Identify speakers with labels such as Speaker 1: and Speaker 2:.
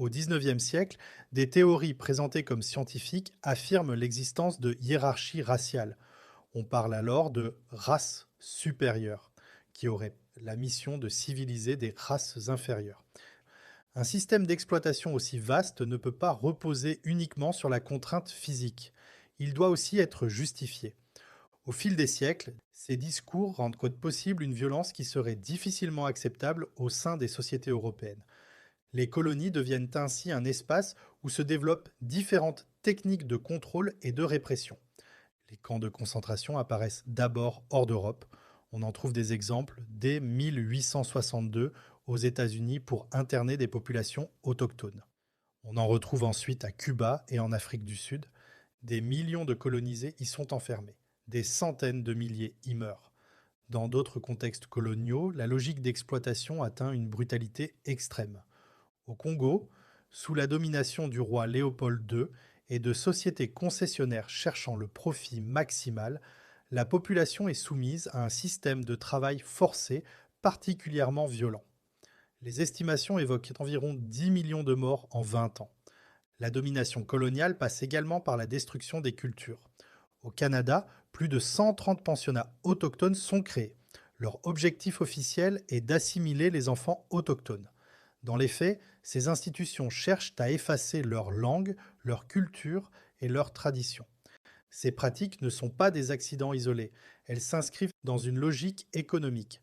Speaker 1: Au XIXe siècle, des théories présentées comme scientifiques affirment l'existence de hiérarchies raciales. On parle alors de races supérieures, qui auraient la mission de civiliser des races inférieures. Un système d'exploitation aussi vaste ne peut pas reposer uniquement sur la contrainte physique. Il doit aussi être justifié. Au fil des siècles, ces discours rendent possible une violence qui serait difficilement acceptable au sein des sociétés européennes. Les colonies deviennent ainsi un espace où se développent différentes techniques de contrôle et de répression. Les camps de concentration apparaissent d'abord hors d'Europe. On en trouve des exemples dès 1862 aux États-Unis pour interner des populations autochtones. On en retrouve ensuite à Cuba et en Afrique du Sud. Des millions de colonisés y sont enfermés. Des centaines de milliers y meurent. Dans d'autres contextes coloniaux, la logique d'exploitation atteint une brutalité extrême. Au Congo, sous la domination du roi Léopold II et de sociétés concessionnaires cherchant le profit maximal, la population est soumise à un système de travail forcé particulièrement violent. Les estimations évoquent environ 10 millions de morts en 20 ans. La domination coloniale passe également par la destruction des cultures. Au Canada, plus de 130 pensionnats autochtones sont créés. Leur objectif officiel est d'assimiler les enfants autochtones. Dans les faits, ces institutions cherchent à effacer leur langue, leur culture et leurs traditions. Ces pratiques ne sont pas des accidents isolés, elles s'inscrivent dans une logique économique.